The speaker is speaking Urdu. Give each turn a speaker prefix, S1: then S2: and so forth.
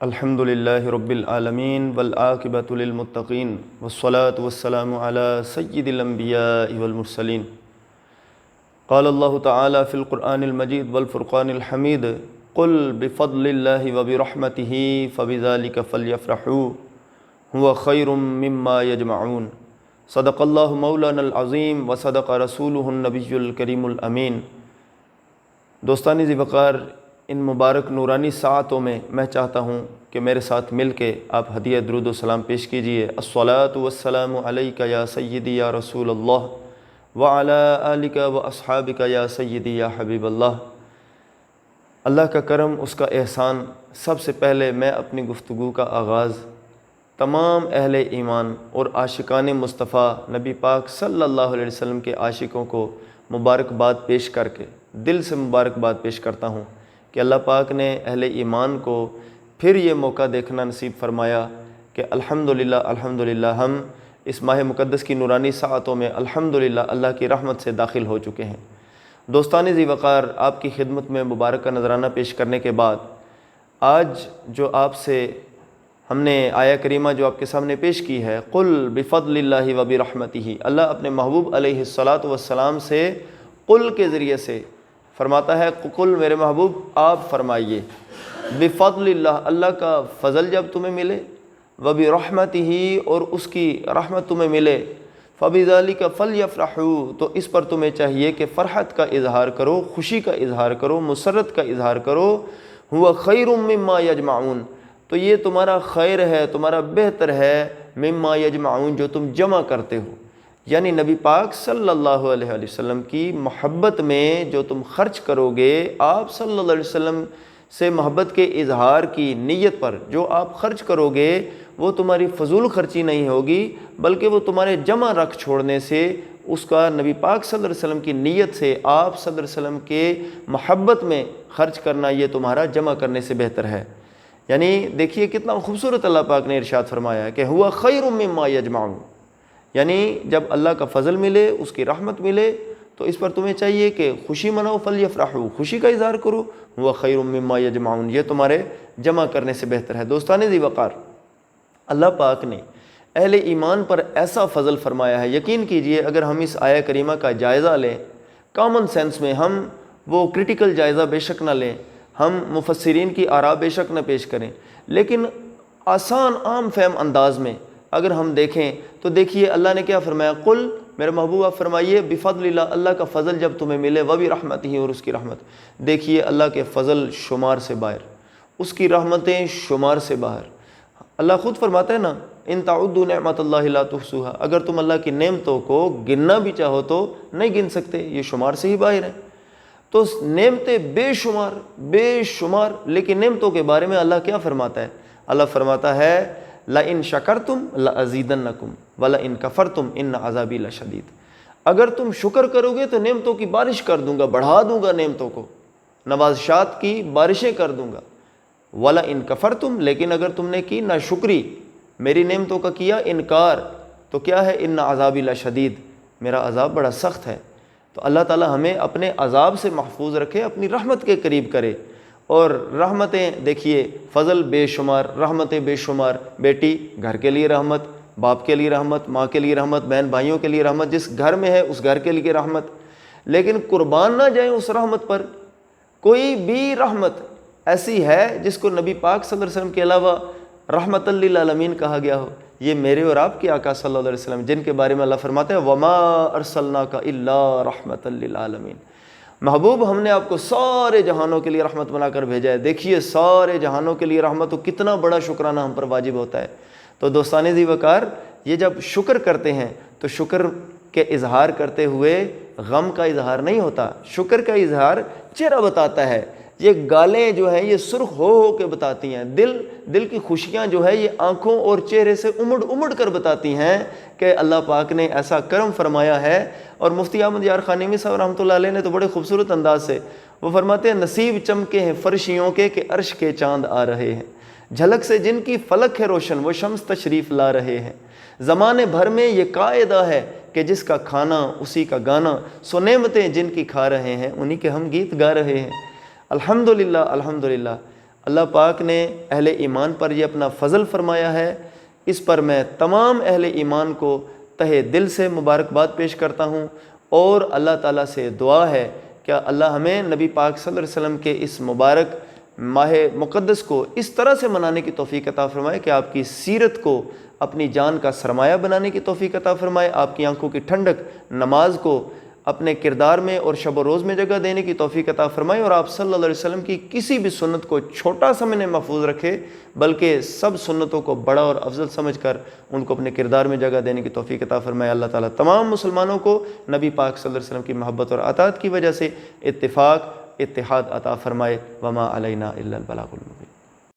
S1: الحمد للہ رب العالمین والعاقبۃ للمتقین والصلاة والسلام علی سید الانبیاء والمرسلین۔ قال اللہ تعالی فی القرآن المجید والفرقان الحمید قل بفضل اللہ وبرحمتہ فبذلک فلیفرحوا هو خیر مما یجمعون۔ صدق اللہ مولانا العظیم وصدق رسولہ النبی الکریم الامین۔ دوستان ذی وقار، ان مبارک نورانی ساعتوں میں چاہتا ہوں کہ میرے ساتھ مل کے آپ ہدیہ درود و سلام پیش کیجئے۔ الصلاۃ والسلام علیک یا سیدی یا رسول اللہ وعلی آلک و اصحابک یا سیدی یا حبیب اللہ۔ اللہ کا کرم، اس کا احسان۔ سب سے پہلے میں اپنی گفتگو کا آغاز تمام اہل ایمان اور عاشقان مصطفیٰ نبی پاک صلی اللہ علیہ وسلم کے عاشقوں کو مبارکباد پیش کر کے دل سے مبارکباد پیش کرتا ہوں کہ اللہ پاک نے اہل ایمان کو پھر یہ موقع دیکھنا نصیب فرمایا کہ الحمدللہ ہم اس ماہ مقدس کی نورانی ساعتوں میں الحمدللہ اللہ کی رحمت سے داخل ہو چکے ہیں۔ دوستان ذی وقار، آپ کی خدمت میں مبارکہ نذرانہ پیش کرنے کے بعد آج جو آپ سے ہم نے آیہ کریمہ جو آپ کے سامنے پیش کی ہے، قل بفضل اللہ وبرحمتہ، اللہ اپنے محبوب علیہ الصلاۃ والسلام سے قل کے ذریعے سے فرماتا ہے، قل میرے محبوب آپ فرمائیے، بفضل اللہ، اللہ کا فضل جب تمہیں ملے، وبرحمتہ، اور اس کی رحمت تمہیں ملے، فبذلک فلیفرحوا، تو اس پر تمہیں چاہیے کہ فرحت کا اظہار کرو، خوشی کا اظہار کرو، مسرت کا اظہار کرو۔ هو خیر مما یجمعون، تو یہ تمہارا خیر ہے، تمہارا بہتر ہے، مما یجمعون، جو تم جمع کرتے ہو، یعنی نبی پاک صلی اللہ علیہ وسلم کی محبت میں جو تم خرچ کرو گے، آپ صلی اللہ علیہ وسلم سے محبت کے اظہار کی نیت پر جو آپ خرچ کرو گے، وہ تمہاری فضول خرچی نہیں ہوگی، بلکہ وہ تمہارے جمع رکھ چھوڑنے سے، اس کا نبی پاک صلی اللہ علیہ وسلم کی نیت سے آپ صلی اللہ علیہ وسلم کے محبت میں خرچ کرنا، یہ تمہارا جمع کرنے سے بہتر ہے۔ یعنی دیکھیے کتنا خوبصورت اللہ پاک نے ارشاد فرمایا کہ ہوا خیر مما یجمعون، یعنی جب اللہ کا فضل ملے، اس کی رحمت ملے، تو اس پر تمہیں چاہیے کہ خوشی مناؤ، فلیفرحوا، خوشی کا اظہار کرو، ہوا خیر مما یجمعون، یہ تمہارے جمع کرنے سے بہتر ہے۔ دوستان ذی وقار، اللہ پاک نے اہل ایمان پر ایسا فضل فرمایا ہے، یقین کیجئے اگر ہم اس آیہ کریمہ کا جائزہ لیں، کامن سینس میں، ہم وہ کرٹیکل جائزہ بے شک نہ لیں، ہم مفسرین کی آراء بے شک نہ پیش کریں، لیکن آسان عام فہم انداز میں اگر ہم دیکھیں تو دیکھیے اللہ نے کیا فرمایا، قل میرے محبوب آپ فرمائیے، بفضل اللہ، اللہ کا فضل جب تمہیں ملے، وبرحمتہ، اور اس کی رحمت۔ دیکھیے اللہ کے فضل شمار سے باہر، اس کی رحمتیں شمار سے باہر۔ اللہ خود فرماتا ہے نا، ان تعدوا نعمت اللہ لا تحصوها، اگر تم اللہ کی نعمتوں کو گننا بھی چاہو تو نہیں گن سکتے، یہ شمار سے ہی باہر ہیں۔ تو نعمتیں بے شمار، لیکن نعمتوں کے بارے میں اللہ کیا فرماتا ہے؟ اللہ فرماتا ہے، لَإِن شَكَرْتُمْ لَأَزِيدَنَّكُمْ وَلَإِن كَفَرْتُمْ إِنَّ عَذَابِي لَشَدِيدٌ، اگر تم شکر کرو گے تو نعمتوں کی بارش کر دوں گا، بڑھا دوں گا نعمتوں کو، نوازشات کی بارشیں کر دوں گا۔ وَلَإِن كَفَرْتُمْ، لیکن اگر تم نے کی ناشکری، میری نعمتوں کا کیا انکار، تو کیا ہے، إِنَّ عَذَابِي لَشَدِيدٌ، میرا عذاب بڑا سخت ہے۔ تو اللہ تعالی ہمیں اپنے عذاب سے محفوظ رکھے، اپنی رحمت کے قریب کرے۔ اور رحمتیں دیکھیے، فضل بے شمار، رحمتیں بے شمار، بیٹی گھر کے لیے رحمت، باپ کے لیے رحمت، ماں کے لیے رحمت، بہن بھائیوں کے لیے رحمت، جس گھر میں ہے اس گھر کے لیے رحمت۔ لیکن قربان نہ جائیں اس رحمت پر۔ کوئی بھی رحمت ایسی ہے جس کو نبی پاک صلی اللہ علیہ وسلم کے علاوہ رحمت للعالمین کہا گیا ہو؟ یہ میرے اور آپ کے آقا صلی اللہ علیہ وسلم، جن کے بارے میں اللہ فرماتا ہے، وَمَا أَرْسَلْنَاكَ إِلَّا رَحْمَةً لِّلْعَالَمِينَ، محبوب ہم نے آپ کو سارے جہانوں کے لیے رحمت بنا کر بھیجا ہے۔ دیکھیے سارے جہانوں کے لیے رحمت، تو کتنا بڑا شکرانہ ہم پر واجب ہوتا ہے۔ تو دوستان ذی وقار، یہ جب شکر کرتے ہیں تو شکر کے اظہار کرتے ہوئے غم کا اظہار نہیں ہوتا، شکر کا اظہار چہرہ بتاتا ہے، یہ گالیں جو ہیں یہ سرخ ہو کے بتاتی ہیں، دل کی خوشیاں جو ہے یہ آنکھوں اور چہرے سے امڑ کر بتاتی ہیں کہ اللہ پاک نے ایسا کرم فرمایا ہے۔ اور مفتی احمد یار خانیمی صاحب رحمۃ اللہ علیہ نے تو بڑے خوبصورت انداز سے وہ فرماتے ہیں، نصیب چمکے ہیں فرشیوں کے کہ عرش کے چاند آ رہے ہیں، جھلک سے جن کی فلک ہے روشن وہ شمس تشریف لا رہے ہیں، زمانے بھر میں یہ قاعدہ ہے کہ جس کا کھانا اسی کا گانا، سو نعمتیں جن کی کھا رہے ہیں انہی کے ہم گیت گا رہے ہیں۔ الحمدللہ، الحمدللہ، اللہ پاک نے اہل ایمان پر یہ اپنا فضل فرمایا ہے، اس پر میں تمام اہل ایمان کو تہہ دل سے مبارکباد پیش کرتا ہوں، اور اللہ تعالیٰ سے دعا ہے کہ اللہ ہمیں نبی پاک صلی اللہ علیہ وسلم کے اس مبارک ماہ مقدس کو اس طرح سے منانے کی توفیق عطا فرمائے کہ آپ کی سیرت کو اپنی جان کا سرمایہ بنانے کی توفیق عطا فرمائے، آپ کی آنکھوں کی ٹھنڈک نماز کو اپنے کردار میں اور شب و روز میں جگہ دینے کی توفیق عطا فرمائے، اور آپ صلی اللہ علیہ وسلم کی کسی بھی سنت کو چھوٹا سمجھنے محفوظ رکھے، بلکہ سب سنتوں کو بڑا اور افضل سمجھ کر ان کو اپنے کردار میں جگہ دینے کی توفیق عطا فرمائے۔ اللہ تعالیٰ تمام مسلمانوں کو نبی پاک صلی اللہ علیہ وسلم کی محبت اور اطاعت کی وجہ سے اتفاق اتحاد عطا فرمائے۔ وما علینا الا البلاغ المبین۔